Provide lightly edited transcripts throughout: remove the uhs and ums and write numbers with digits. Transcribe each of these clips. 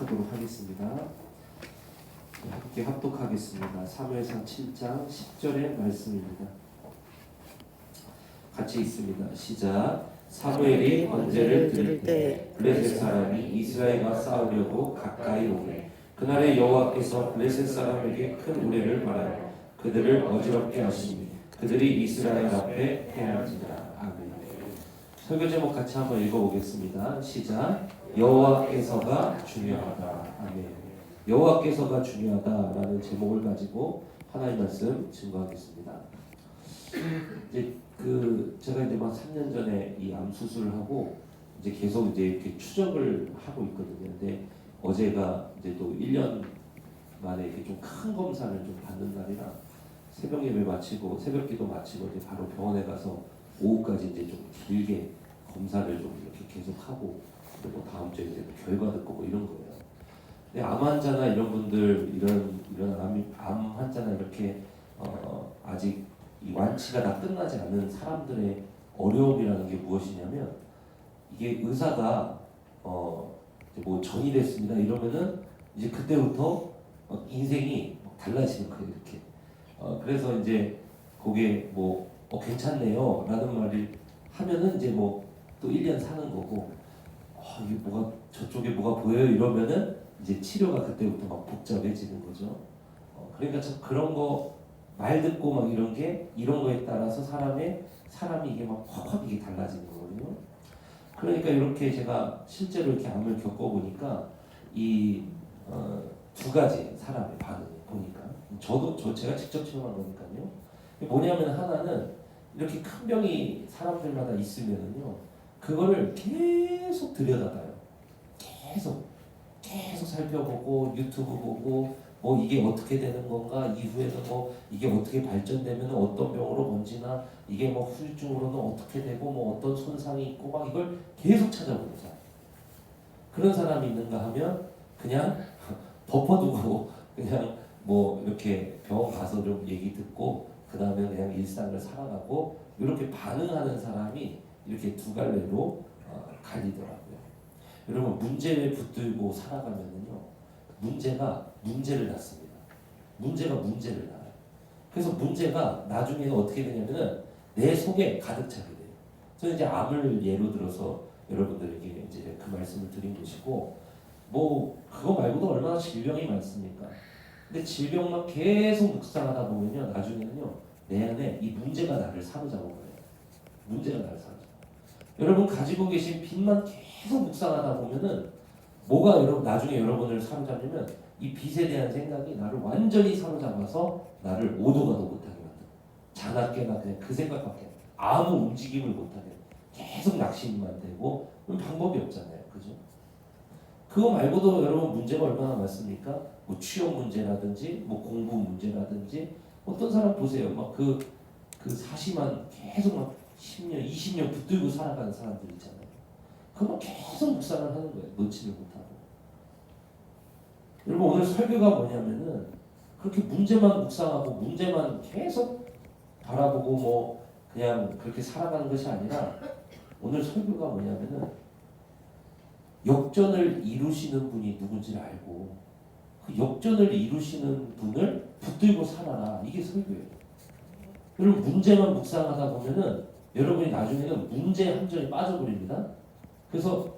하도록 하겠습니다. 함께 합독하겠습니다. 사무엘상 7장 10절의 말씀입니다. 같이 있습니다. 시작. 사무엘이 번제를 드릴 때 블레셋 사람이 이스라엘과 싸우려고 가까이 오매 그날에 여호와께서 블레셋 사람에게 큰 우레를 말하여 그들을 어지럽게 하시니 그들이 이스라엘 앞에 패하니라. 아멘. 설교 제목 같이 한번 읽어보겠습니다. 시작. 여호와께서가 중요하다. 아멘. 여호와께서가 중요하다라는 제목을 가지고 하나님 말씀 증거하겠습니다. 이제 제가 이제 막 3년 전에 이 암 수술을 하고 이제 계속 이제 이렇게 추적을 하고 있거든요. 근데 어제가 이제 또 1년 만에 이렇게 좀 큰 검사를 좀 받는 날이라 새벽 예배 마치고 새벽기도 마치고 이제 바로 병원에 가서 오후까지 이제 좀 길게 검사를 좀 이렇게 계속 하고 그리고 다음 주에 이제 결과 듣고 뭐 이런 거예요. 근데 암 환자나 이런 분들 이런 암 환자나 이렇게 아직 이 완치가 다 끝나지 않은 사람들의 어려움이라는 게 무엇이냐면 이게 의사가 이제 뭐 전이 됐습니다 이러면은 이제 그때부터 인생이 달라지는 거예요 이렇게. 그래서 이제 그게 뭐 괜찮네요 라는 말을 하면은 이제 뭐 또 1년 사는 거고 이게 뭐가 저쪽에 뭐가 보여요 이러면은 이제 치료가 그때부터 막 복잡해지는 거죠. 그러니까 참 그런 거 말 듣고 막 이런 거에 따라서 사람이 이게 막 확 이게 달라지는 거거든요. 그러니까 이렇게 제가 실제로 이렇게 암을 겪어보니까 이 두 가지 사람의 반응을 보니까 제가 직접 체험한 거니까요. 뭐냐면 하나는 이렇게 큰 병이 사람들마다 있으면은요 그거를 계속 들여다봐요. 계속 살펴보고 유튜브 보고 뭐 이게 어떻게 되는 건가 이후에는 뭐 이게 어떻게 발전되면 어떤 병으로 번지나 이게 뭐 후유증으로는 어떻게 되고 뭐 어떤 손상이 있고 막 이걸 계속 찾아보는 사람. 그런 사람이 있는가 하면 그냥 덮어두고 그냥 뭐 이렇게 병원 가서 좀 얘기 듣고 그 다음에 그냥 일상을 살아가고 이렇게 반응하는 사람이 이렇게 두 갈래로 갈리더라고요. 여러분 문제에 붙들고 살아가면은요 문제가 문제를 낳습니다. 문제가 문제를 낳아요. 그래서 문제가 나중에는 어떻게 되냐면은 내 속에 가득 차게 돼요. 저는 이제 암을 예로 들어서 여러분들에게 이제 그 말씀을 드린 것이고 뭐 그거 말고도 얼마나 질병이 많습니까? 근데 질병만 계속 묵상하다 보면요 나중에는요 내 안에 이 문제가 나를 사로잡아버려요. 문제가 나를 사로잡아요. 여러분 가지고 계신 빚만 계속 묵상하다 보면은 뭐가 나중에 여러분을 사로잡냐면 이 빚에 대한 생각이 나를 완전히 사로잡아서 나를 오도가도 못하게 만들어. 자나깨나 그냥 그 생각밖에 아무 움직임을 못하게 계속 낙심만 되고 그럼 방법이 없잖아요. 그죠? 그거 말고도 여러분 문제가 얼마나 많습니까? 뭐 취업 문제라든지 뭐 공부 문제라든지 어떤 사람 보세요. 막 그 사시만 계속 막 10년, 20년 붙들고 살아가는 사람들 있잖아요. 그거 계속 묵상을 하는 거예요. 놓지를 못하고. 여러분 오늘 설교가 뭐냐면은 그렇게 문제만 묵상하고 문제만 계속 바라보고 뭐 그냥 그렇게 살아가는 것이 아니라 오늘 설교가 뭐냐면은 역전을 이루시는 분이 누군지를 알고 그 역전을 이루시는 분을 붙들고 살아라. 이게 설교예요. 여러분 문제만 묵상하다 보면은 여러분이 나중에는 문제 함정에 빠져버립니다. 그래서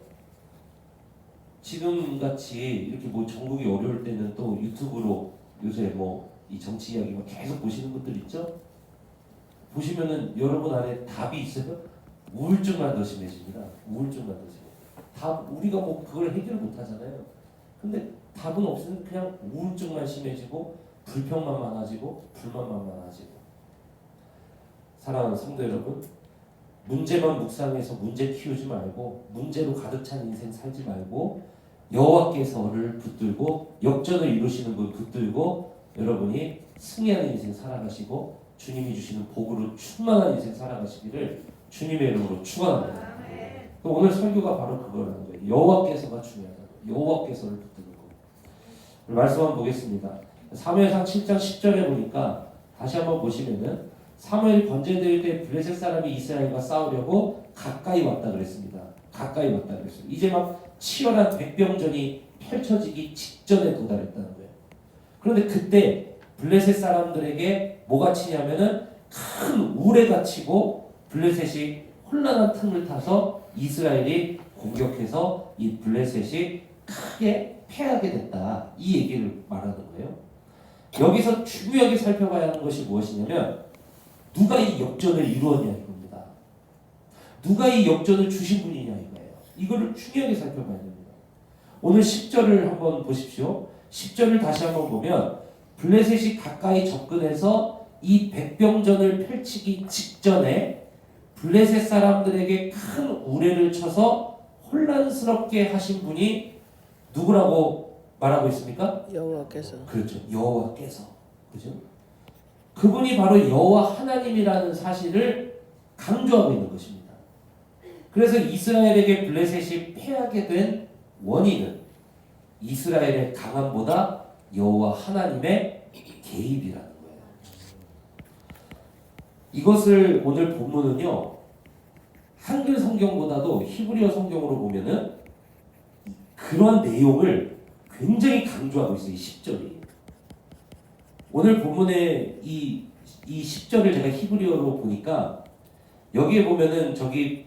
지금같이 이렇게 뭐 전국이 어려울 때는 또 유튜브로 요새 뭐 이 정치 이야기 계속 보시는 분들 있죠? 보시면은 여러분 안에 답이 있어요? 우울증만 더 심해집니다. 우울증만 더 심해. 우리가 뭐 그걸 해결 못 하잖아요. 근데 답은 없으면 그냥 우울증만 심해지고 불평만 많아지고 불만만 많아지고. 사랑하는 성도 여러분, 문제만 묵상해서 문제 키우지 말고 문제로 가득 찬 인생 살지 말고 여호와께서를 붙들고 역전을 이루시는 분 붙들고 여러분이 승리하는 인생 살아가시고 주님이 주시는 복으로 충만한 인생 살아가시기를 주님의 이름으로 축원합니다. 오늘 설교가 바로 그거라는 거예요. 여호와께서가 중요하다. 여호와께서를 붙드는 거. 말씀 한번 보겠습니다. 사무엘상 7장 10절에 보니까 다시 한번 보시면은 사무엘이 번제 드릴 때 블레셋 사람이 이스라엘과 싸우려고 가까이 왔다 그랬습니다. 가까이 왔다 그랬어요. 이제 막 치열한 백병전이 펼쳐지기 직전에 도달했다는 거예요. 그런데 그때 블레셋 사람들에게 뭐가 치냐면은 큰 우레가 치고 블레셋이 혼란한 틈을 타서 이스라엘이 공격해서 이 블레셋이 크게 패하게 됐다. 이 얘기를 말하는 거예요. 여기서 중요하게 살펴봐야 하는 것이 무엇이냐면 누가 이 역전을 이루었냐 이겁니다. 누가 이 역전을 주신 분이냐 이거예요. 이거를 중요하게 살펴봐야 됩니다. 오늘 10절을 한번 보십시오. 10절을 다시 한번 보면 블레셋이 가까이 접근해서 이 백병전을 펼치기 직전에 블레셋 사람들에게 큰 우레를 쳐서 혼란스럽게 하신 분이 누구라고 말하고 있습니까? 여호와께서. 그렇죠. 여호와께서. 그죠? 그분이 바로 여호와 하나님이라는 사실을 강조하고 있는 것입니다. 그래서 이스라엘에게 블레셋이 패하게 된 원인은 이스라엘의 강함보다 여호와 하나님의 개입이라는 거예요. 이것을 오늘 본문은요, 한글 성경보다도 히브리어 성경으로 보면은 그런 내용을 굉장히 강조하고 있어요. 이 10절이. 오늘 본문의 이 10절을 제가 히브리어로 보니까 여기에 보면은 저기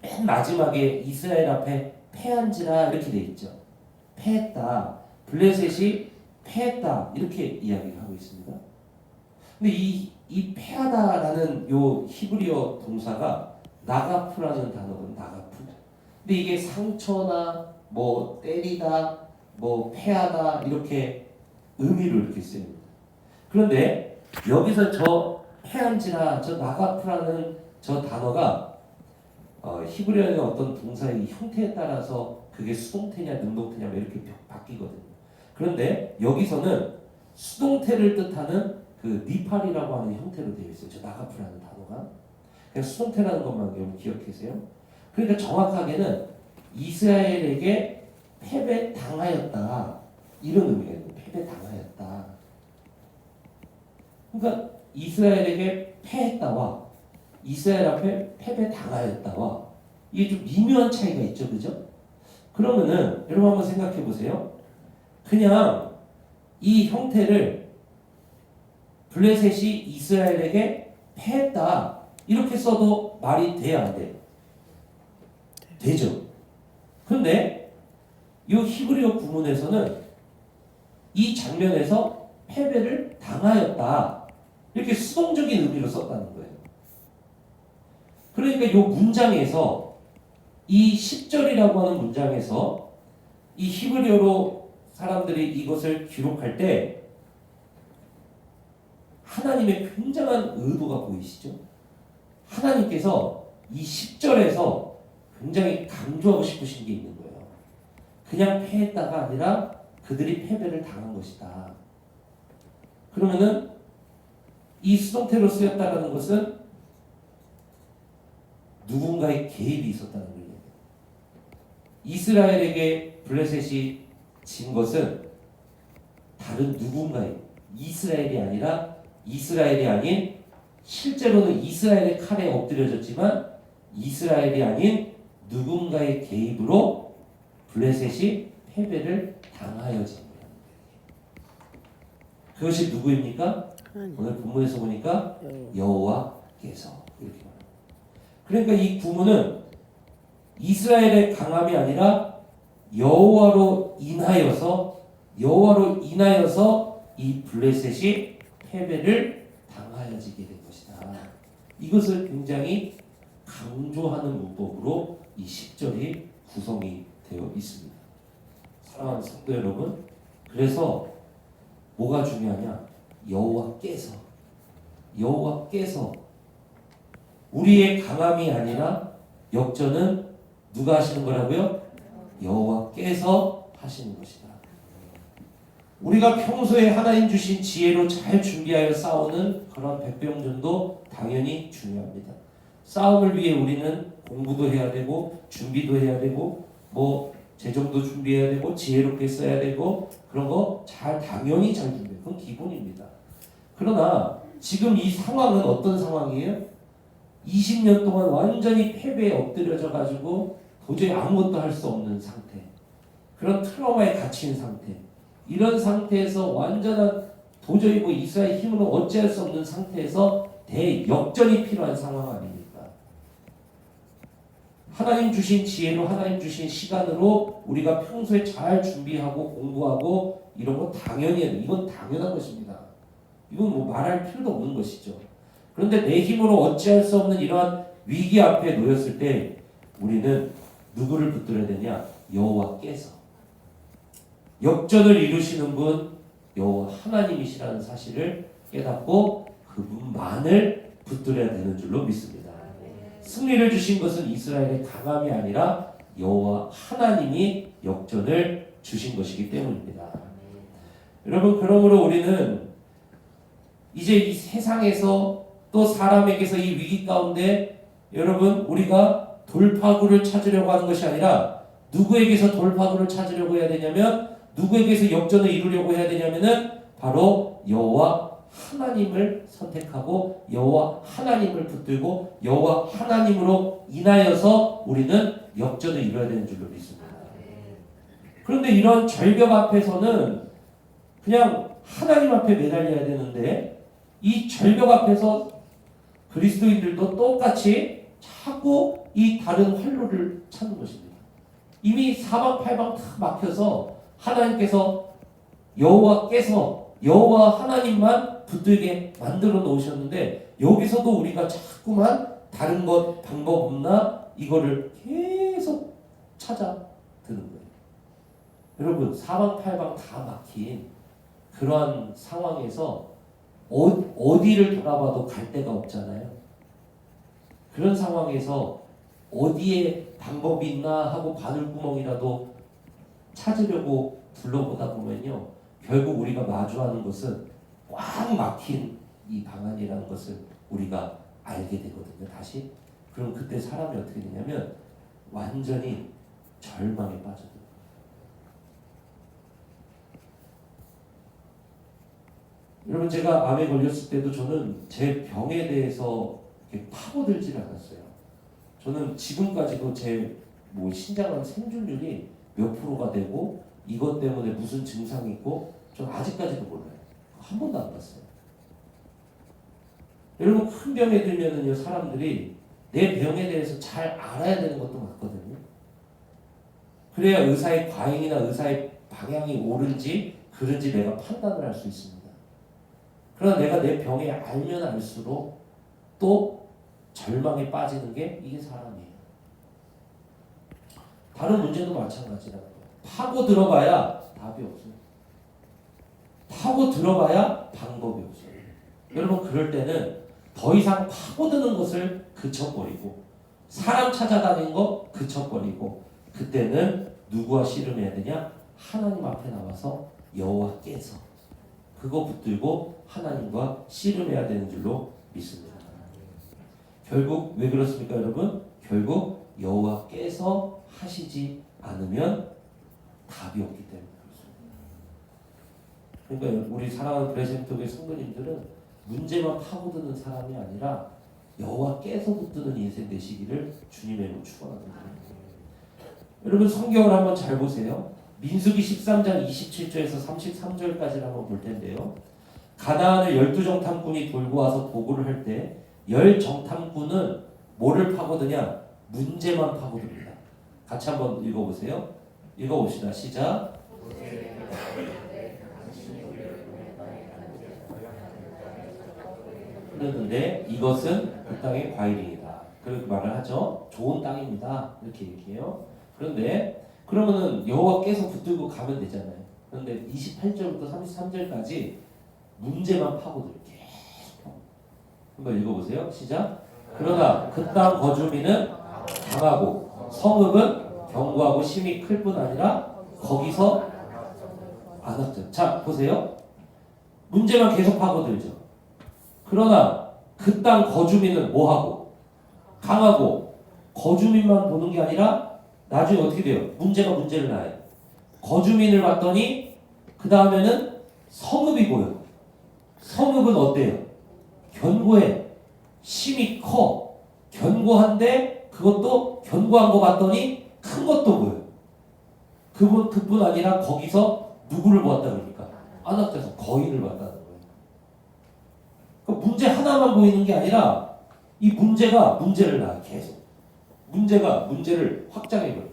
맨 마지막에 이스라엘 앞에 패한지라 이렇게 돼 있죠. 패했다. 블레셋이 패했다. 이렇게 이야기를 하고 있습니다. 근데 이 패하다라는 요 히브리어 동사가 나가프라는 단어거든요. 나가프. 근데 이게 상처나 뭐 때리다, 뭐 패하다 이렇게 의미로 이렇게 쓰입니다. 그런데 여기서 저 패한지라 저 나가프라는 저 단어가 히브리어의 어떤 동사의 형태에 따라서 그게 수동태냐 능동태냐 이렇게 바뀌거든요. 그런데 여기서는 수동태를 뜻하는 그 니팔이라고 하는 형태로 되어 있어요. 저 나가프라는 단어가. 그냥 수동태라는 것만 여러분 기억하세요. 그러니까 정확하게는 이스라엘에게 패배당하였다. 이런 의미예요. 패배당하였다. 그러니까 이스라엘에게 패했다와 이스라엘 앞에 패배당하였다와 이게 좀 미묘한 차이가 있죠. 그죠? 그러면은 여러분 한번 생각해 보세요. 그냥 이 형태를 블레셋이 이스라엘에게 패했다 이렇게 써도 말이 돼야 안 돼요? 되죠. 그런데 이 히브리어 구문에서는 이 장면에서 패배를 당하였다 이렇게 수동적인 의미로 썼다는 거예요. 그러니까 이 문장에서 이 10절이라고 하는 문장에서 이 히브리어로 사람들이 이것을 기록할 때 하나님의 굉장한 의도가 보이시죠? 하나님께서 이 10절에서 굉장히 강조하고 싶으신 게 있는 거예요. 그냥 패했다가 아니라 그들이 패배를 당한 것이다. 그러면은 이 수동태로 쓰였다는 것은 누군가의 개입이 있었다는 거예요. 이스라엘에게 블레셋이 진 것은 다른 누군가의 이스라엘이 아니라 이스라엘이 아닌 실제로는 이스라엘의 칼에 엎드려졌지만 이스라엘이 아닌 누군가의 개입으로 블레셋이 패배를 당하여진 거예요. 그것이 누구입니까? 오늘 본문에서 보니까 여호와께서 이렇게 말합니다. 그러니까 이 구문은 이스라엘의 강함이 아니라 여호와로 인하여서 이 블레셋이 패배를 당하여지게 된 것이다. 이것을 굉장히 강조하는 문법으로 이 10절이 구성이 되어 있습니다. 사랑하는 성도 여러분, 그래서 뭐가 중요하냐? 여호와께서 우리의 강함이 아니라 역전은 누가 하시는 거라고요? 여호와께서 하시는 것이다. 우리가 평소에 하나님 주신 지혜로 잘 준비하여 싸우는 그런 백병전도 당연히 중요합니다. 싸움을 위해 우리는 공부도 해야 되고 준비도 해야 되고 뭐 재정도 준비해야 되고 지혜롭게 써야 되고 그런 거 당연히 잘 준비해요. 그건 기본입니다. 그러나 지금 이 상황은 어떤 상황이에요? 20년 동안 완전히 패배에 엎드려져 가지고 도저히 아무것도 할 수 없는 상태. 그런 트라우마에 갇힌 상태, 이런 상태에서 완전한 도저히 이스라엘 힘으로 어찌할 수 없는 상태에서 대역전이 필요한 상황 아닙니까? 하나님 주신 지혜로, 하나님 주신 시간으로 우리가 평소에 잘 준비하고 공부하고 이런 거 당연히 해요. 이건 당연한 것입니다. 이건 말할 필요도 없는 것이죠. 그런데 내 힘으로 어찌할 수 없는 이러한 위기 앞에 놓였을 때 우리는 누구를 붙들어야 되냐? 여호와께서. 역전을 이루시는 분 여호와 하나님이시라는 사실을 깨닫고 그분만을 붙들어야 되는 줄로 믿습니다. 승리를 주신 것은 이스라엘의 강함이 아니라 여호와 하나님이 역전을 주신 것이기 때문입니다. 여러분, 그러므로 우리는 이제 이 세상에서 또 사람에게서 이 위기 가운데 여러분, 우리가 돌파구를 찾으려고 하는 것이 아니라 누구에게서 돌파구를 찾으려고 해야 되냐면, 누구에게서 역전을 이루려고 해야 되냐면은 바로 여호와 하나님을 선택하고 여호와 하나님을 붙들고 여호와 하나님으로 인하여서 우리는 역전을 이루어야 되는 줄로 믿습니다. 그런데 이런 절벽 앞에서는 그냥 하나님 앞에 매달려야 되는데, 이 절벽 앞에서 그리스도인들도 똑같이 자꾸 이 다른 활로를 찾는 것입니다. 이미 사방팔방 다 막혀서 하나님께서 여호와께서 여호와 하나님만 붙들게 만들어 놓으셨는데, 여기서도 우리가 자꾸만 다른 것 방법 없나 이거를 계속 찾아 드는 거예요. 여러분, 사방팔방 다 막힌 그러한 상황에서 어디를 돌아봐도 갈 데가 없잖아요. 그런 상황에서 어디에 방법이 있나 하고 바늘구멍이라도 찾으려고 둘러보다 보면요, 결국 우리가 마주하는 것은 꽉 막힌 이 방안이라는 것을 우리가 알게 되거든요. 다시. 그럼 그때 사람이 어떻게 되냐면 완전히 절망에 빠져들어요. 여러분, 제가 암에 걸렸을 때도 저는 제 병에 대해서 파고들질 않았어요. 저는 지금까지도 제 신장암 생존율이 몇 프로가 되고 이것 때문에 무슨 증상이 있고 저는 아직까지도 몰라요. 한 번도 안 봤어요. 여러분, 큰 병에 들면은요, 사람들이 내 병에 대해서 잘 알아야 되는 것도 많거든요. 그래야 의사의 과잉이나 의사의 방향이 옳은지 그른지 내가 판단을 할 수 있습니다. 그러나 내가 내 병에 알면 알수록 또 절망에 빠지는 게 이게 사람이에요. 다른 문제도 마찬가지라고요. 파고 들어봐야 답이 없어요. 파고 들어봐야 방법이 없어요. 여러분, 그럴 때는 더 이상 파고드는 것을 그쳐버리고 사람 찾아다니는 거 그쳐버리고 그때는 누구와 씨름해야 되냐? 하나님 앞에 나와서 여호와께서 그거 붙들고 하나님과 씨름해야 되는 줄로 믿습니다. 결국 왜 그렇습니까, 여러분? 결국 여호와께서 하시지 않으면 답이 없기 때문에 그렇습니다. 그러니까 우리 사랑하는 브레센토교회 성도님들은 문제만 파고드는 사람이 아니라 여호와께서 붙드는 인생 되시기를 주님의 이름으로 축원합니다. 여러분, 성경을 한번 잘 보세요. 민수기 13장 27절에서 33절까지를 한번 볼 텐데요. 가나안을 12정탐꾼이 돌고 와서 보고를 할 때 10정탐꾼은 뭐를 파고드냐? 문제만 파고듭니다. 같이 한번 읽어보세요. 읽어봅시다. 시작. 그러는데 이것은 그 땅의 과일이다. 그렇게 말을 하죠. 좋은 땅입니다. 이렇게 얘기해요. 그런데 그러면은 여호와께서 붙들고 가면 되잖아요. 그런데 28절부터 33절까지 문제만 파고들게요. 계속. 한번 읽어보세요. 시작. 그러나 그 땅 거주민은 강하고 성읍은 견고하고 심이 클 뿐 아니라 거기서 안악죠. 자, 보세요. 문제만 계속 파고들죠. 그러나 그 땅 거주민은 뭐하고? 강하고. 거주민만 보는 게 아니라 나중에 어떻게 돼요? 문제가 문제를 낳아요. 거주민을 봤더니 그 다음에는 성읍이 보여. 성읍은 어때요? 견고해. 심이 커. 견고한데 그것도 견고한 거 봤더니 큰 것도 보여. 그 그뿐 아니라 거기서 누구를 보았다 그러니까 안악자에서 거인을 봤다는 거예요. 그러니까 문제 하나만 보이는 게 아니라 이 문제가 문제를 낳아 계속 문제가 문제를 확장해버려.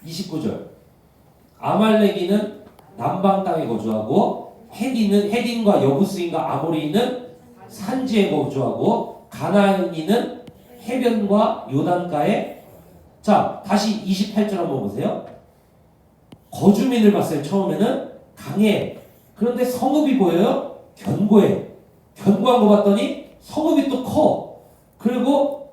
29절 아말렉이는 남방 땅에 거주하고 헤딘과 여부스인과 아모리인은 산지에 거주하고 가나안인은 해변과 요단가에. 자 다시 28절 한번 보세요. 거주민을 봤어요. 처음에는 강해. 그런데 성읍이 보여요. 견고해. 견고한 거 봤더니 성읍이 또 커. 그리고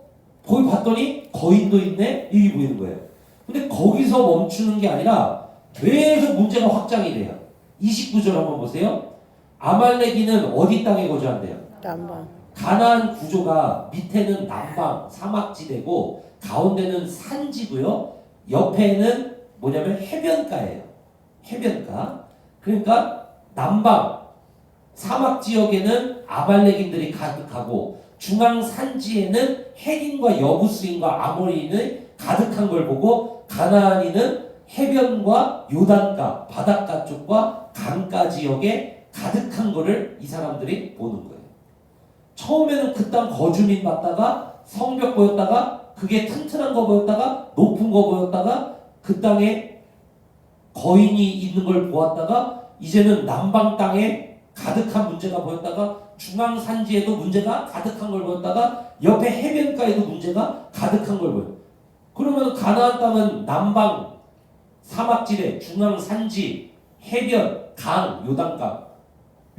거기 봤더니 거인도 있네. 이게 보이는 거예요. 근데 거기서 멈추는 게 아니라 계속 문제가 확장이 돼요. 29절 한번 보세요. 아말렉이는 어디 땅에 거주한대요? 남방. 가나안 구조가 밑에는 남방 사막지대고 가운데는 산지고요. 옆에는 뭐냐면 해변가예요. 해변가. 그러니까 남방 사막 지역에는 아말렉인들이 가득하고 중앙 산지에는 헤딘과 여부스인과 아모리인이 가득한 걸 보고 가나안인은 해변과 요단가 바닷가 쪽과 강가 지역에 가득한 거를 이 사람들이 보는 거예요. 처음에는 그 땅 거주민 봤다가 성벽 보였다가 그게 튼튼한 거 보였다가 높은 거 보였다가 그 땅에 거인이 있는 걸 보았다가 이제는 남방 땅에 가득한 문제가 보였다가 중앙 산지에도 문제가 가득한 걸 보였다가 옆에 해변가에도 문제가 가득한 걸 보여요. 그러면 가나안 땅은 남방 사막지대, 중앙 산지, 해변, 강, 요단강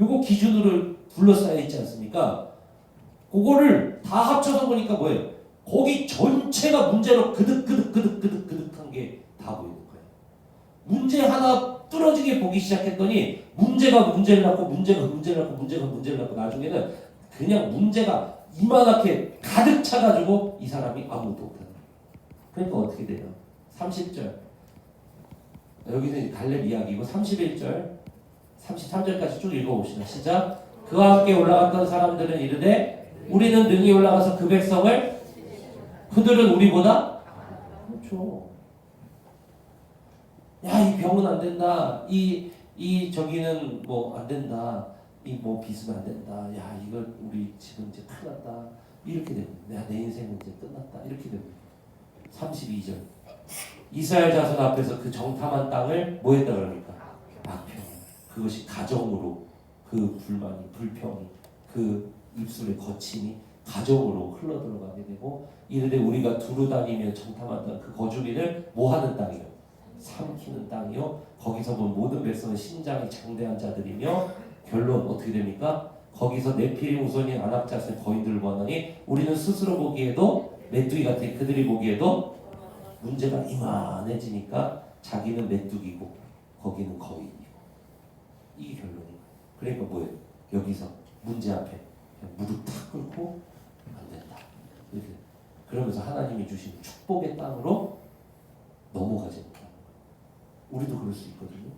요거 기준으로 둘러싸여 있지 않습니까? 그거를 다 합쳐서 보니까 뭐예요? 거기 전체가 문제로 그득한 게 다 보이는 거예요. 문제 하나 뚫어지게 보기 시작했더니 문제가 문제를 낳고 문제가 문제를 낳고 문제가 문제를 낳고 나중에는 그냥 문제가 이만하게 가득 차가지고 이 사람이 아무것도 못하는 거예요. 그러니까 어떻게 돼요? 30절 여기는 갈렙 이야기고 31절 33절까지 쭉 읽어봅시다. 시작. 그와 함께 올라갔던 사람들은 이르되 우리는 능히 올라가서 그 백성을 그들은 우리보다 그렇죠. 야, 이 병은 안 된다. 이 저기는 뭐 안 된다. 이 뭐 빚은 안 된다. 야, 이거 우리 지금 이제 큰일 났다. 이렇게 됩니다. 내 인생은 이제 끝났다. 이렇게 됩니다. 32절. 이스라엘 자손 앞에서 그 정탐한 땅을 뭐 했다 그럽니까? 악평. 그것이 가정으로 그 불만이, 불평이, 그 입술의 거침이 가정으로 흘러들어가게 되고 이르되 우리가 두루 다니며 정탐한 땅 그 거주민을 뭐 하는 땅이요? 삼키는 땅이요. 거기서 본 모든 백성은 신장이 장대한 자들이며 결론 어떻게 됩니까? 거기서 네피림 우선인 안악자세 거인들을 보았더니 우리는 스스로 보기에도 메뚜기 같아. 그들이 보기에도 문제가 이만해지니까 자기는 메뚜기고 거기는 거인이고 이게 결론이에요. 그러니까 뭐예요? 여기서 문제 앞에 그냥 무릎 탁 꿇고 안 된다. 이렇게 그러면서 하나님이 주신 축복의 땅으로 넘어가지 못하는 거예요. 우리도 그럴 수 있거든요.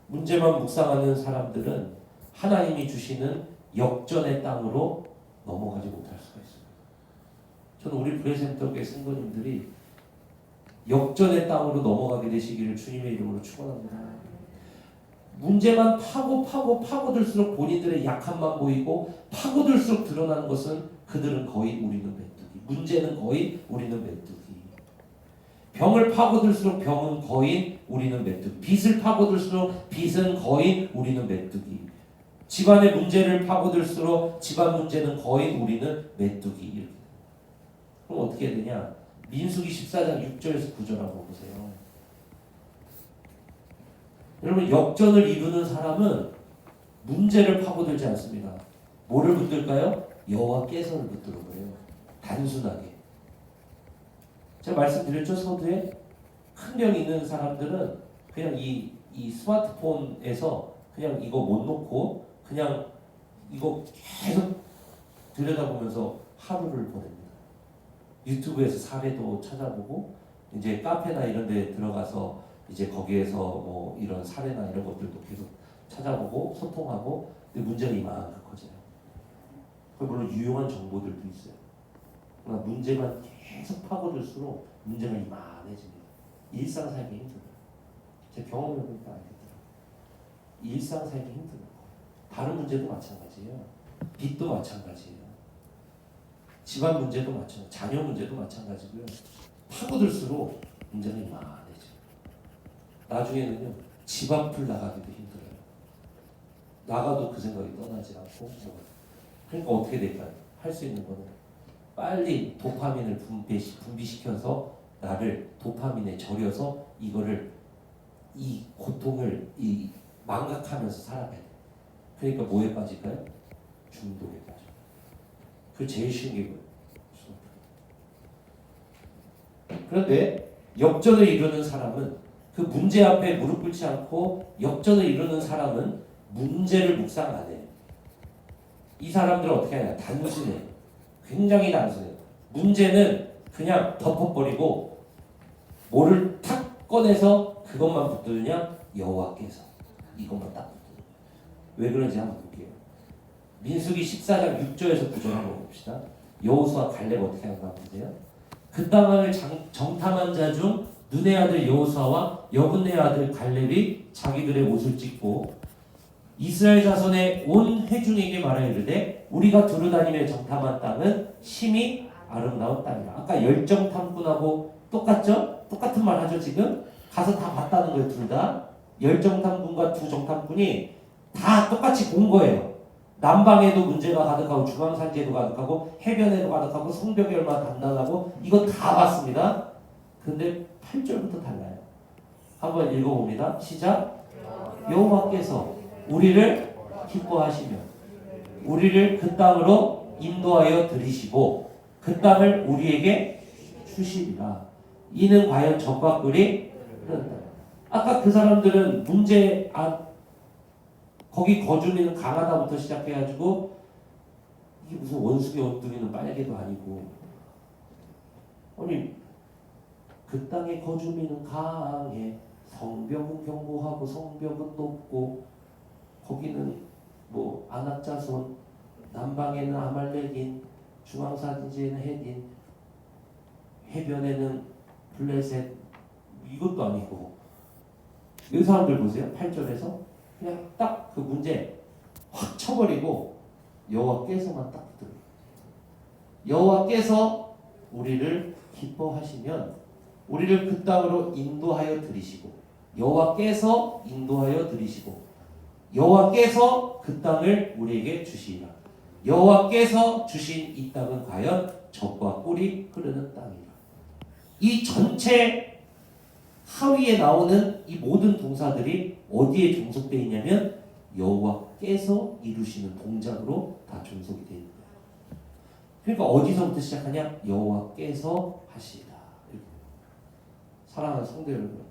문제만 묵상하는 사람들은 하나님이 주시는 역전의 땅으로 넘어가지 못할 수가 있어요. 저는 우리 브레센터교회 성도님들이 역전의 땅으로 넘어가게 되시기를 주님의 이름으로 축원합니다. 문제만 파고들수록 본인들의 약함만 보이고 파고들수록 드러나는 것은 그들은 거의 우리는 메뚜기. 문제는 거의 우리는 메뚜기. 병을 파고들수록 병은 거인 우리는 메뚜기. 빚을 파고들수록 빚은 거인 우리는 메뚜기. 집안의 문제를 파고들수록 집안 문제는 거인 우리는 메뚜기. 이렇게. 그럼 어떻게 해야 되냐? 민수기 14장 6절에서 9절 한번 보세요. 여러분 역전을 이루는 사람은 문제를 파고들지 않습니다. 뭐를 붙들까요? 여호와께서를 붙들어 버려요. 단순하게. 제가 말씀드렸죠. 서두에 큰 병 있는 사람들은 그냥 이 스마트폰에서 그냥 이거 못 놓고 그냥 이거 계속 들여다보면서 하루를 보냅니다. 유튜브에서 사례도 찾아보고 이제 카페나 이런 데 들어가서 이제 거기에서 뭐 이런 사례나 이런 것들도 계속 찾아보고 소통하고 근데 문제가 이만큼 커져요. 물론 유용한 정보들도 있어요. 그러나 문제만 계속 파고들수록 문제가 이만해집니다. 일상 살기 힘들어요. 제 경험을 해보니까 알겠더라고요. 일상 살기 힘들어요. 다른 문제도 마찬가지예요. 빚도 마찬가지예요. 집안 문제도 마찬가지, 자녀 문제도 마찬가지고요. 파고들수록 문제는 많아져요. 나중에는요, 집 앞을 나가기도 힘들어요. 나가도 그 생각이 떠나지 않고, 그러니까 어떻게 될까요? 할 수 있는 거는 빨리 도파민을 분비시켜서 나를 도파민에 절여서 이거를 이 고통을 망각하면서 살아가야 돼. 그러니까 뭐에 빠질까요? 중독에 빠져. 그 제일 쉬운 게 뭐예요? 그런데 역전을 이루는 사람은 그 문제 앞에 무릎 꿇지 않고 역전을 이루는 사람은 문제를 묵상 안 해요. 이 사람들은 어떻게 하냐? 단순해요. 굉장히 단순해요. 문제는 그냥 덮어버리고 뭐를 탁 꺼내서 그것만 붙들냐? 여호와께서 이것만 딱 붙드는 거예요. 왜 그런지 한번 볼게요. 민수기 14장 6절에서 9절 한번 봅시다. 여호수아 갈렙 어떻게 하는가 보세요. 그 땅을 정탐한 자 중 눈의 아들 여호수아와 여분의 아들 갈렙이 자기들의 옷을 찢고 이스라엘 자손의 온 회중에게 말하여 이르되 우리가 두루다니며 정탐한 땅은 심히 아름다운 땅이라. 아까 열정탐꾼하고 똑같죠? 똑같은 말 하죠 지금? 가서 다 봤다는 거예요 둘 다. 열정탐꾼과 두 정탐꾼이 다 똑같이 본 거예요. 남방에도 문제가 가득하고 중앙산지에도 가득하고 해변에도 가득하고 성벽이 얼마나 단단하고 이거 다 봤습니다. 근데 8절부터 달라요. 한번 읽어봅니다. 시작. 여호와께서 우리를 기뻐하시며 우리를 그 땅으로 인도하여 들이시고 그 땅을 우리에게 주시리라. 이는 과연 적과 꿀이 흐른다. 아까 그 사람들은 문제 거기 거주민은 강하다부터 시작해가지고 이게 무슨 원숭이 원둥이는 빨개도 아니고 아니 그 땅의 거주민은 강해 성벽은 견고하고 성벽은 높고 거기는 뭐 아낙자손 남방에는 아말렉인 중앙산지에는 헷인 해변에는 블레셋 이것도 아니고 이 사람들 보세요. 8절에서 그냥 딱 그 문제 확 쳐버리고 여호와께서만 딱 붙들어요. 여호와께서 우리를 기뻐하시면 우리를 그 땅으로 인도하여 들이시고 여호와께서 인도하여 들이시고 여호와께서 그 땅을 우리에게 주시리라. 여호와께서 주신 이 땅은 과연 젖과 꿀이 흐르는 땅이라. 이 전체 하위에 나오는 이 모든 동사들이 어디에 종속되어 있냐면 여호와께서 이루시는 동작으로 다 종속이 되어 있는 거예요. 그러니까 어디서부터 시작하냐? 여호와께서 하시리라. 사랑하는 성도 여러분,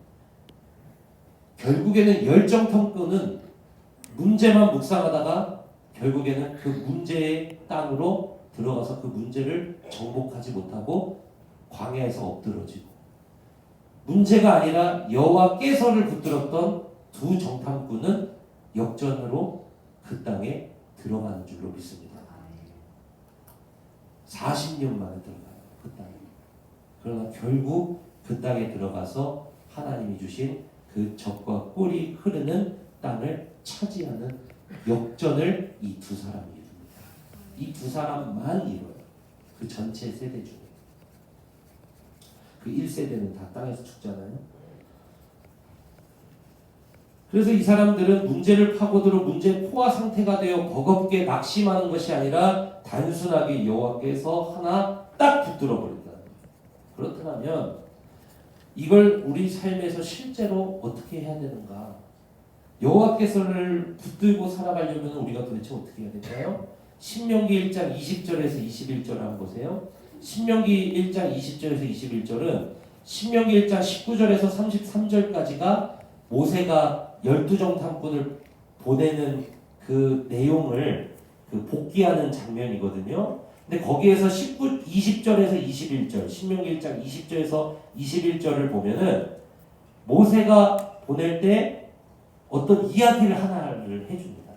결국에는 열정탐꾼은 문제만 묵상하다가 결국에는 그 문제의 땅으로 들어가서 그 문제를 정복하지 못하고 광야에서 엎드러지고, 문제가 아니라 여호와께서를 붙들었던 두 정탐꾼은 역전으로 그 땅에 들어가는 줄로 믿습니다. 40년 만에 들어가요. 그 땅에. 그러나 결국 그 땅에 들어가서 하나님이 주신 그 젖과 꿀이 흐르는 땅을 차지하는 역전을 이 두 사람이 이룹니다. 이 두 사람만 이뤄요. 그 전체 세대 중에. 그 1세대는 다 땅에서 죽잖아요. 그래서 이 사람들은 문제를 파고들어 문제 포화 상태가 되어 버겁게 낙심하는 것이 아니라 단순하게 여호와께서 하나 딱 붙들어 버린다. 그렇다면 이걸 우리 삶에서 실제로 어떻게 해야 되는가? 여호와께서를 붙들고 살아가려면 우리가 도대체 어떻게 해야 될까요? 신명기 1장 20절에서 21절 한번 보세요. 신명기 1장 20절에서 21절은 신명기 1장 19절에서 33절까지가 모세가 12정탐꾼을 보내는 그 내용을 복기하는 장면이거든요. 근데 거기에서 20절에서 21절, 신명기 1장 20절에서 21절을 보면은 모세가 보낼 때 어떤 이야기를 하나를 해줍니다.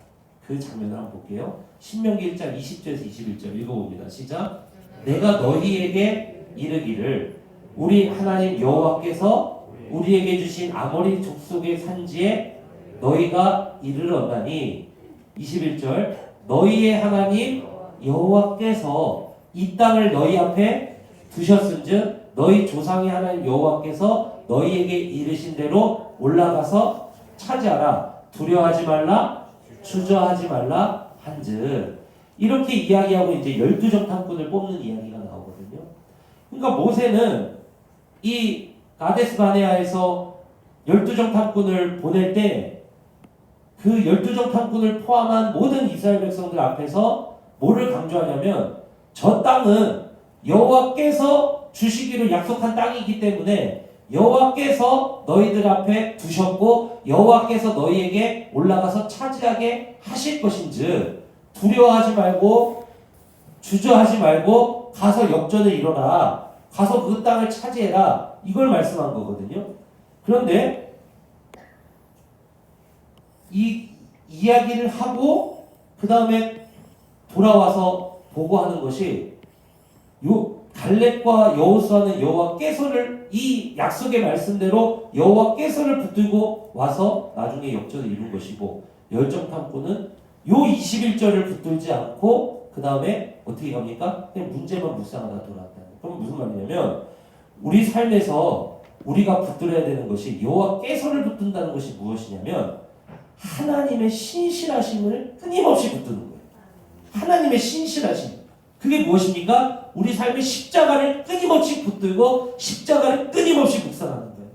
그 장면을 한번 볼게요. 신명기 1장 20절에서 21절 읽어봅니다. 시작. 내가 너희에게 이르기를 우리 하나님 여호와께서 우리에게 주신 아모리 족속의 산지에 너희가 이르렀나니 21절 너희의 하나님 여호와께서 이 땅을 너희 앞에 두셨은즉 너희 조상의 하나님 여호와께서 너희에게 이르신 대로 올라가서 차지하라. 두려워하지 말라 주저하지 말라 한즉. 이렇게 이야기하고 이제 12정 탐꾼을 뽑는 이야기가 나오거든요. 그러니까 모세는 이 가데스 바네아에서 12정 탐꾼을 보낼 때 그 12정 탐꾼을 포함한 모든 이스라엘 백성들 앞에서 뭐를 강조하냐면 저 땅은 여호와께서 주시기로 약속한 땅이기 때문에 여호와께서 너희들 앞에 두셨고 여호와께서 너희에게 올라가서 차지하게 하실 것인즉 두려워하지 말고 주저하지 말고 가서 역전을 이뤄라. 가서 그 땅을 차지해라. 이걸 말씀한 거거든요. 그런데 이 이야기를 하고 그 다음에 돌아와서 보고하는 것이 요 갈렙과 여호수아는 여호와께서를 이 약속의 말씀대로 여호와께서를 붙들고 와서 나중에 역전을 이룬 것이고 열정 탐구는 요 21절을 붙들지 않고 그 다음에 어떻게 갑니까? 그냥 문제만 묵상하다 돌아왔다. 그럼 무슨 말이냐면 우리 삶에서 우리가 붙들어야 되는 것이 여호와께서를 붙든다는 것이 무엇이냐면 하나님의 신실하심을 끊임없이 붙드는 거예요. 하나님의 신실하심. 그게 무엇입니까? 우리 삶의 십자가를 끊임없이 붙들고 십자가를 끊임없이 묵상하는 거예요.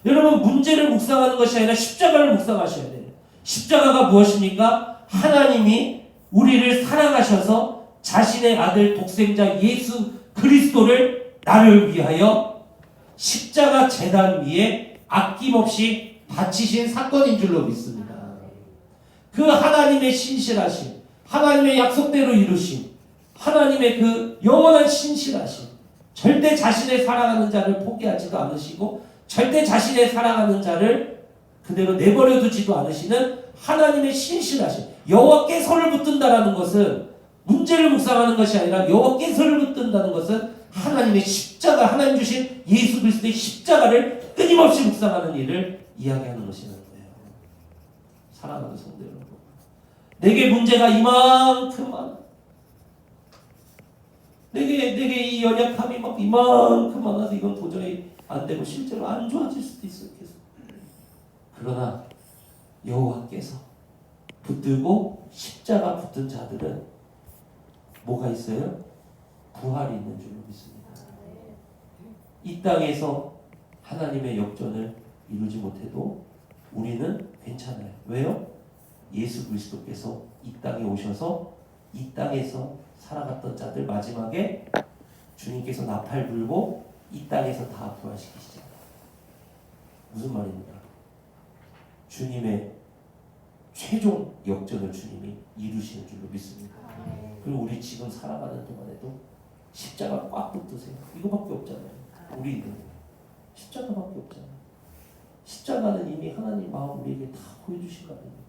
여러분 문제를 묵상하는 것이 아니라 십자가를 묵상하셔야 돼요. 십자가가 무엇입니까? 하나님이 우리를 사랑하셔서 자신의 아들 독생자 예수 그리스도를 나를 위하여 십자가 제단 위에 아낌없이 바치신 사건인 줄로 믿습니다. 그 하나님의 신실하심, 하나님의 약속대로 이루심, 하나님의 그 영원한 신실하심, 절대 자신의 사랑하는 자를 포기하지도 않으시고 절대 자신의 사랑하는 자를 그대로 내버려 두지도 않으시는 하나님의 신실하심. 여호와께서를 붙든다라는 것은 문제를 묵상하는 것이 아니라 여호와께서를 붙든다는 것은 하나님의 십자가, 하나님 주신 예수 그리스도의 십자가를 끊임없이 묵상하는 일을 이야기하는 것이라는 거예요. 사랑하는 성도 여러분, 내게 문제가 이만큼 많아. 내게 이 연약함이 막 이만큼 많아서 이건 도저히 안 되고 실제로 안 좋아질 수도 있어요. 계속. 그러나 여호와께서 붙들고 십자가 붙든 자들은 뭐가 있어요? 부활이 있는 줄로 믿습니다. 이 땅에서 하나님의 역전을 이루지 못해도 우리는 괜찮아요. 왜요? 예수 그리스도께서 이 땅에 오셔서 이 땅에서 살아갔던 자들 마지막에 주님께서 나팔 불고 이 땅에서 다 부활시키시잖아요. 무슨 말입니까? 주님의 최종 역전을 주님이 이루시는 줄로 믿습니다. 그리고 우리 지금 살아가는 동안에도 십자가 꽉 붙드세요. 이거밖에 없잖아요. 우리는 십자가밖에 없잖아요. 십자가는 이미 하나님 마음 우리에게 다 보여주신 거 아닙니까?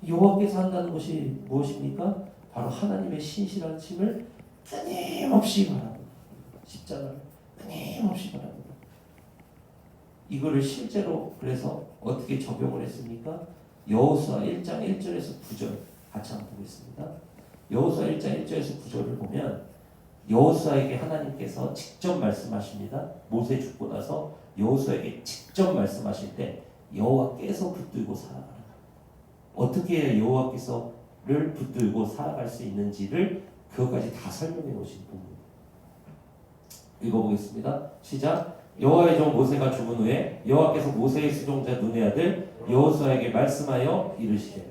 여호와께서 한다는 것이 무엇입니까? 바로 하나님의 신실하심을 끊임없이 바라보는 십자가를 끊임없이 바라보는 이거를 실제로 그래서 어떻게 적용을 했습니까? 여호수아 1장 1절에서 9절 같이 한번 보겠습니다. 여호수아 1장 1절에서 9절을 보면 여호수아에게 하나님께서 직접 말씀하십니다. 모세 죽고 나서 여호수아에게 직접 말씀하실 때 여호와께서 붙들고 살아가라. 어떻게 해야 여호와께서를 붙들고 살아갈 수 있는지를 그것까지 다 설명해 놓으신 부분입니다. 읽어보겠습니다. 시작. 여호와의 종 모세가 죽은 후에 여호와께서 모세의 수종자 눈의 아들 여호수아에게 말씀하여 이르시되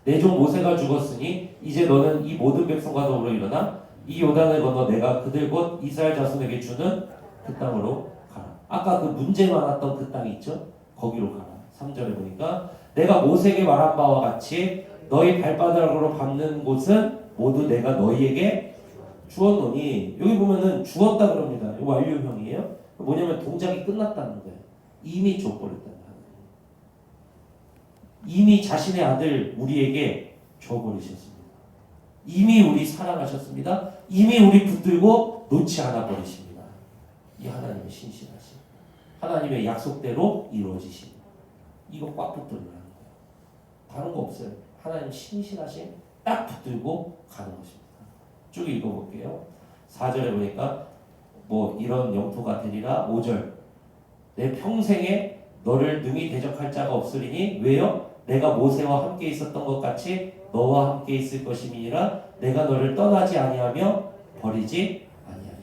내 종 모세가 죽었으니 이제 너는 이 모든 백성과 더불어 일어나 이 요단을 건너 내가 그들 곧 이스라엘 자손에게 주는 그 땅으로 가라. 아까 그 문제 많았던 그 땅이 있죠? 거기로 가라. 3절에 보니까 내가 모세에게 말한 바와 같이 너희 발바닥으로 밟는 곳은 모두 내가 너희에게 주었노니 여기 보면은 주었다 그럽니다. 이거 완료형이에요. 뭐냐면 동작이 끝났다는 거예요. 이미 줘버렸다는 거예요. 이미 자신의 아들 우리에게 줘버리셨습니다. 이미 우리 사랑하셨습니다. 이미 우리 붙들고 놓지 않아 버리십니다. 이 하나님의 신실하심, 하나님의 약속대로 이루어지신 이거 꽉 붙들라는 거예요. 다른 거 없어요. 하나님 신실하신 딱 붙들고 가는 것입니다. 쭉 읽어볼게요. 4절에 보니까 뭐 이런 영토가 되리라. 5절 내 평생에 너를 능히 대적할 자가 없으리니 왜요? 내가 모세와 함께 있었던 것 같이 너와 함께 있을 것임이니라. 내가 너를 떠나지 아니하며 버리지 아니하리.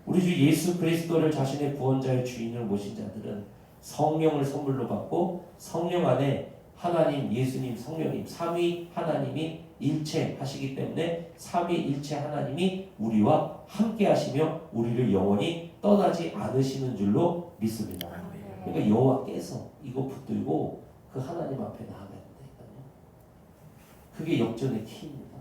우리 주 예수 그리스도를 자신의 구원자의 주인으로 모신 자들은 성령을 선물로 받고 성령 안에 하나님, 예수님, 성령님, 삼위 하나님이 일체하시기 때문에 삼위일체 하나님이 우리와 함께 하시며 우리를 영원히 떠나지 않으시는 줄로 믿습니다. 그러니까 여호와께서 이거 붙들고 그 하나님 앞에 나아가야 된다니까요. 그게 역전의 키입니다.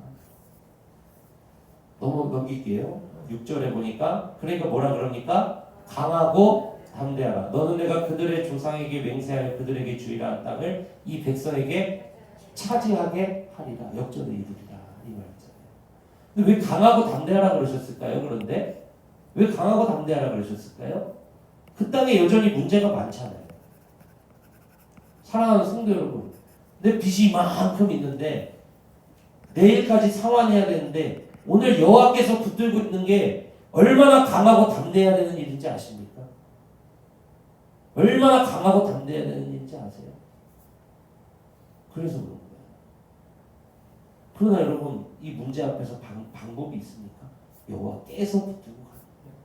넘길게요. 6절에 보니까 그러니까 뭐라 그럽니까? 강하고 담대하라. 너는 내가 그들의 조상에게 맹세하여 그들에게 주리라 한 땅을 이 백성에게 차지하게 하리라. 역전을 이루리라. 이 말이잖아요. 근데 왜 강하고 담대하라 그러셨을까요? 그런데 왜 강하고 담대하라 그러셨을까요? 그 땅에 여전히 문제가 많잖아요. 사랑하는 성도 여러분, 내 빚이 이만큼 있는데 내일까지 상환해야 되는데 오늘 여호와께서 붙들고 있는 게 얼마나 강하고 담대해야 되는 일인지 아십니까? 얼마나 강하고 담대해야 되는 일인지 아세요? 그래서 그런 거예요. 그러나 여러분 이 문제 앞에서 방법이 있습니까? 여호와께서 붙들고 가는 거예요.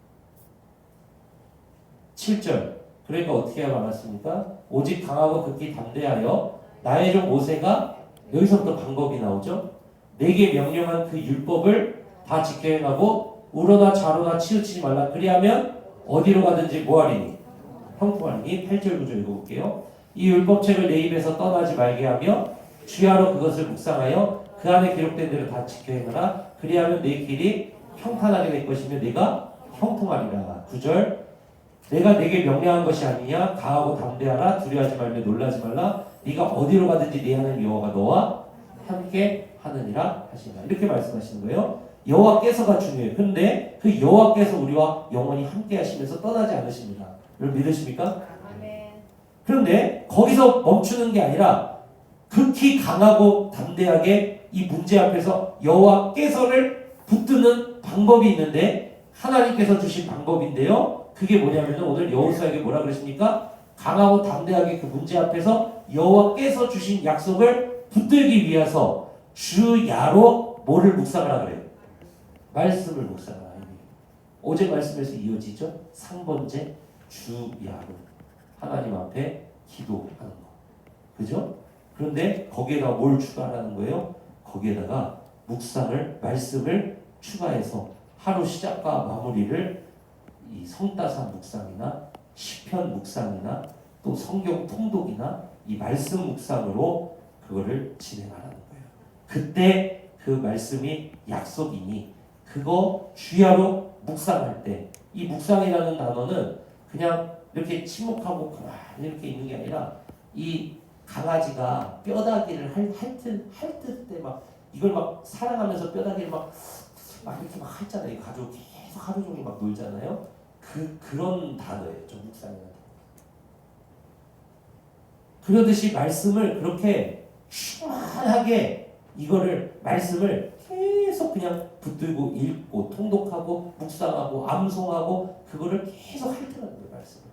7절 그러니까 어떻게 해야 말았습니까? 오직 강하고 극히 담대하여 나의 종 모세가 여기서부터 방법이 나오죠. 내게 명령한 그 율법을 다 지켜 행하고 우로나 좌로나 치우치지 말라. 그리하면 어디로 가든지 뭐하리니? 형통하리니. 8절 9절 읽어볼게요. 이 율법책을 내 입에서 떠나지 말게 하며 주야로 그것을 묵상하여 그 안에 기록된 대로 다 지켜 행하라. 그리하면 내 길이 평탄하게 될 것이며 내가 형통하리라. 9절 내가 내게 명령한 것이 아니냐. 강하고 담대하라. 두려워하지 말며 놀라지 말라. 네가 어디로 가든지 네 하나님 여호와가 너와 함께 하느니라 하시니라. 이렇게 말씀하시는 거예요. 여호와께서가 중요해요. 근데 그 여호와께서 우리와 영원히 함께 하시면서 떠나지 않으십니다. 여러분 믿으십니까? 그런데 거기서 멈추는 게 아니라 극히 강하고 담대하게 이 문제 앞에서 여호와께서를 붙드는 방법이 있는데 하나님께서 주신 방법인데요. 그게 뭐냐면 오늘 여호수아에게 뭐라 그러십니까? 강하고 담대하게 그 문제 앞에서 여호와께서 주신 약속을 붙들기 위해서 주야로 뭐를 묵상하라 그래요? 말씀을 묵상하라. 어제 말씀에서 이어지죠? 3번째 주야로 하나님 앞에 기도하는 거. 그죠? 그런데 거기에다 뭘 추가하라는 거예요? 거기에다가 묵상을 말씀을 추가해서 하루 시작과 마무리를 이 성따사 묵상이나 시편 묵상이나 또 성경 통독이나 이 말씀 묵상으로 그거를 진행하라는 거예요. 그때 그 말씀이 약속이니 그거 주야로 묵상할 때 이 묵상이라는 단어는 그냥 이렇게 침묵하고 가만히 이렇게 있는 게 아니라 이 강아지가 뼈다귀를 할 때 막 이걸 막 사랑하면서 뼈다귀를 막 이렇게 막 했잖아요. 가족 계속 하루 종일 막 놀잖아요. 그런 단어예요. 좀 묵상이라는 단어. 그러듯이 말씀을 그렇게 충만하게 이거를 말씀을 계속 그냥 붙들고 읽고 통독하고 묵상하고 암송하고 그거를 계속 핥으라는 거예요. 말씀을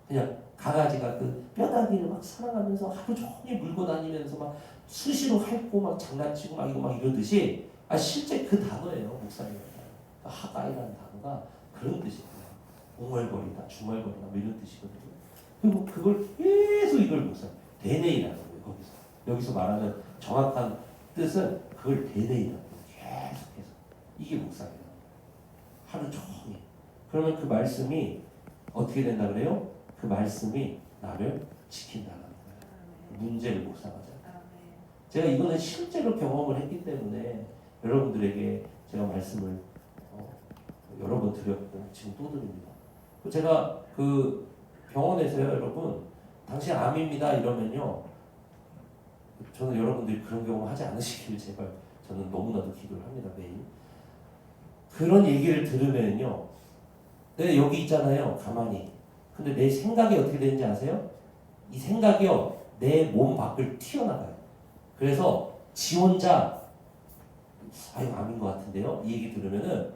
그냥 강아지가 그 뼈다귀를 막 사랑하면서 하루 종일 물고 다니면서 막 수시로 핥고 막 장난치고 막 이거 막 이러듯이 실제 그 단어예요. 묵상이라는 단어. 하가이라는 단어가 그런 뜻이에요. 옹알거리다, 중얼거리다 뭐 이런 뜻이거든요. 그리고 그걸 계속 이걸 묵상 대내이라는 거예요. 여기서 말하는 정확한 뜻은 그걸 대내이라는 거예요. 계속해서 이게 묵상이에요. 하루 종일. 그러면 그 말씀이 어떻게 된다 그래요? 그 말씀이 나를 지킨다는 거예요. 문제를 묵상하자. 제가 이거는 실제로 경험을 했기 때문에 여러분들에게 제가 말씀을 여러 번 드렸고 지금 또 드립니다. 제가 그 병원에서요, 여러분, 당신 암입니다 이러면요, 저는 여러분들이 그런 경험 하지 않으시길 제발 저는 너무나도 기도를 합니다. 매일 그런 얘기를 들으면요, 네, 여기 있잖아요, 가만히 근데 내 생각이 어떻게 되는지 아세요? 이 생각이요, 내 몸 밖을 튀어나가요. 그래서 지 혼자, 아유, 아닌 것 같은데요? 이 얘기 들으면은,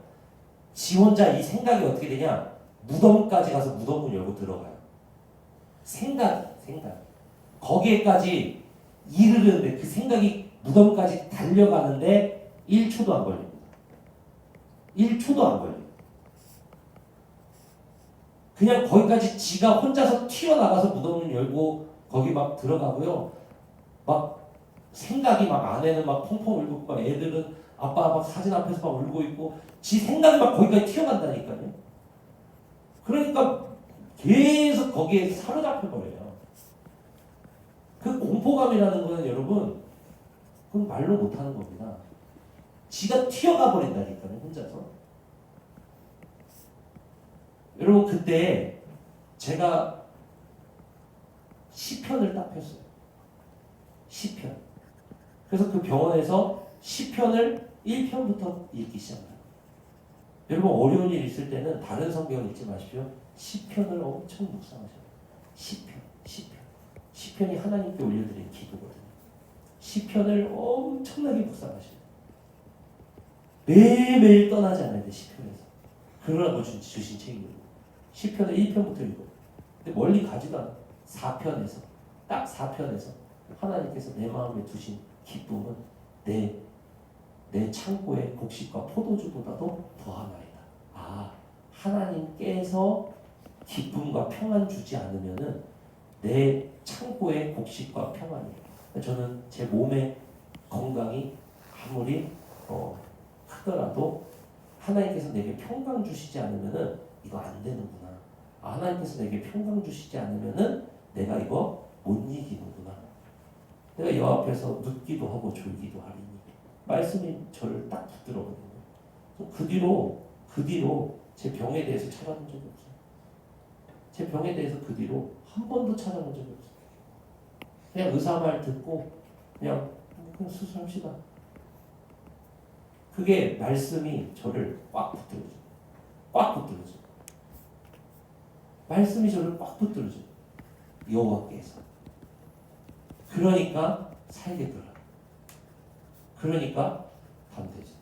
지 혼자 이 생각이 어떻게 되냐? 무덤까지 가서 무덤문 열고 들어가요. 생각. 거기에까지 이르르는데, 그 생각이 무덤까지 달려가는데 1초도 안 걸립니다. 1초도 안 걸려요. 그냥 거기까지 지가 혼자서 튀어나가서 무덤문 열고 거기 막 들어가고요. 막 생각이 막 아내는 막 펑펑 울고 있고, 애들은 아빠 막 사진 앞에서 막 울고 있고, 지 생각이 막 거기까지 튀어간다니까요. 그러니까 계속 거기에 사로잡혀 버려요. 그 공포감이라는 거는 여러분, 그건 말로 못하는 겁니다. 지가 튀어가 버린다니까요, 혼자서. 여러분, 그때 제가 시편을 딱 폈어요. 시편. 그래서 그 병원에서 시편을 1편부터 읽기 시작해요. 여러분, 어려운 일 있을 때는 다른 성경 읽지 마십시오. 시편을 엄청 묵상하셔요. 시편이 하나님께 올려드린 기도거든요. 시편을 엄청나게 묵상하셔요. 매일매일 떠나지 않아야 돼, 시편에서. 그러라고 주신 책이거든요. 시편을 1편부터 읽고, 근데 멀리 가지도 않아. 4편에서, 딱 4편에서 하나님께서 내 마음에 두신 기쁨은 내 창고의 곡식과 포도주보다도 더하나이다. 아, 하나님께서 기쁨과 평안 주지 않으면은 내 창고의 곡식과 평안이에요. 저는 제 몸의 건강이 아무리 크더라도 하나님께서 내게 평강 주시지 않으면은 이거 안 되는구나. 아, 하나님께서 내게 평강 주시지 않으면은 내가 이거 못 이기는구나. 내가 여 앞에서 눕기도 하고 졸기도 하리니. 말씀이 저를 딱 붙들었거든요. 그 뒤로 제 병에 대해서 찾아본 적이 없어요. 제 병에 대해서 그 뒤로 한 번도 찾아본 적이 없어요. 그냥 의사 말 듣고 그냥 수술합시다. 그게 말씀이 저를 꽉 붙들어줘요. 말씀이 저를 꽉 붙들어줘요. 여호와께서. 그러니까 살게 되더라. 그러니까 담대지.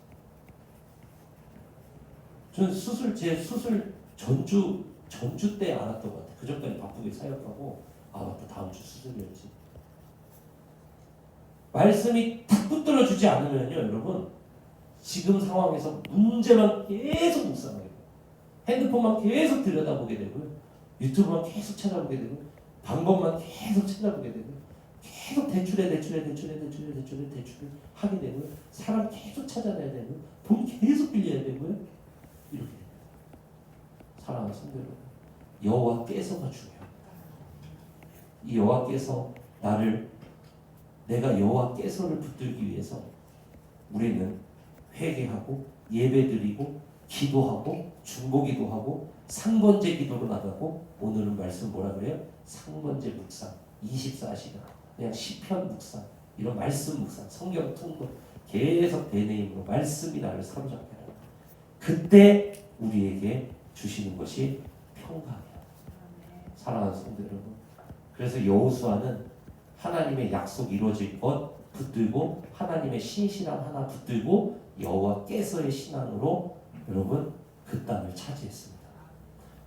저는 제 수술 전주 때 알았던 것 같아요. 그 전까지 바쁘게 사역하고, 아 맞다, 다음 주 수술이었지. 말씀이 탁 붙들어주지 않으면요, 여러분, 지금 상황에서 문제만 계속 묵상하게 돼요. 핸드폰만 계속 들여다보게 되고요. 유튜브만 계속 찾아보게 되고, 방법만 계속 찾아보게 되고, 계속 대출을 하게 되고요. 사람 계속 찾아내야 되고, 돈 계속 빌려야 되고요. 이렇게 됩니다. 사랑하는 성도 여러분, 여호와께서가 중요합니다. 이 여호와께서 내가 여호와께서를 붙들기 위해서 우리는 회개하고 예배드리고 기도하고 중보기도 하고 상번제 기도로 나가고, 오늘은 말씀 뭐라 그래요? 상번제 묵상 24시간, 그냥 시편 묵상, 이런 말씀 묵상, 성경 통독 계속 내 힘으로 말씀이 나를 사로잡게 하라. 그때 우리에게 주시는 것이 평강이야. 사랑하는 성도 여러분, 그래서 여호수아는 하나님의 약속 이루어질 것 붙들고, 하나님의 신실함 하나 붙들고, 여호와께서의 신앙으로 여러분 그 땅을 차지했습니다.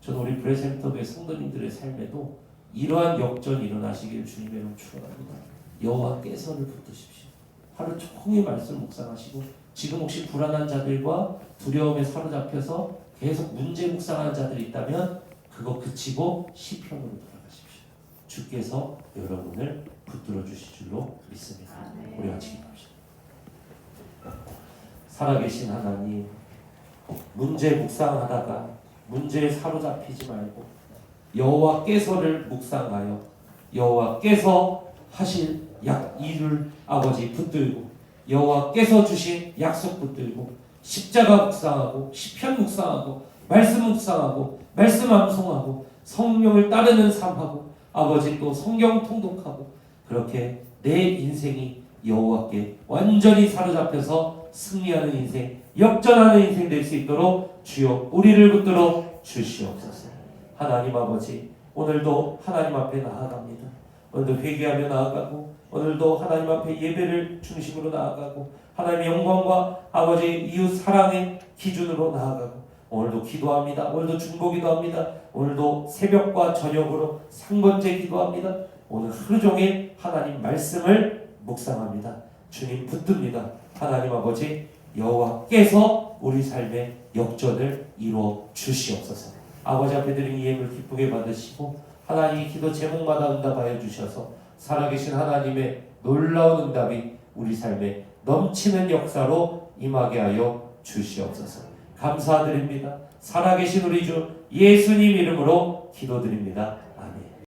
저는 우리 브레센터교회 성도님들의 삶에도 이러한 역전이 일어나시길 주님의 이름으로 축원합니다. 여호와께서를 붙드십시오. 하루 종일 말씀 묵상하시고, 지금 혹시 불안한 자들과 두려움에 사로잡혀서 계속 문제 묵상하는 자들이 있다면 그거 그치고 시편으로 돌아가십시오. 주께서 여러분을 붙들어 주실 줄로 믿습니다. 우리 같이 기도합시다. 살아계신 하나님, 문제 묵상하다가 문제에 사로잡히지 말고 여호와께서를 묵상하여 여호와께서 하실 일을 아버지 붙들고, 여호와께서 주신 약속 붙들고, 십자가 묵상하고 시편 묵상하고 말씀 묵상하고 말씀 암송하고 성령을 따르는 삶하고, 아버지 또 성경 통독하고, 그렇게 내 인생이 여호와께 완전히 사로잡혀서 승리하는 인생, 역전하는 인생 될 수 있도록 주여 우리를 붙들어 주시옵소서. 하나님 아버지, 오늘도 하나님 앞에 나아갑니다. 오늘도 회개하며 나아가고 오늘도 하나님 앞에 예배를 중심으로 나아가고 하나님의 영광과 아버지의 이웃 사랑의 기준으로 나아가고 오늘도 기도합니다. 오늘도 중보기도합니다. 오늘도 새벽과 저녁으로 3번째 기도합니다. 오늘 하루 종일 하나님 말씀을 묵상합니다. 주님 붙듭니다. 하나님 아버지 여호와께서 우리 삶의 역전을 이루어 주시옵소서. 아버지 앞에 드린 이 예물 기쁘게 받으시고 하나님의 기도 제목마다 응답하여 주셔서 살아계신 하나님의 놀라운 응답이 우리 삶에 넘치는 역사로 임하게 하여 주시옵소서. 감사드립니다. 살아계신 우리 주 예수님 이름으로 기도드립니다.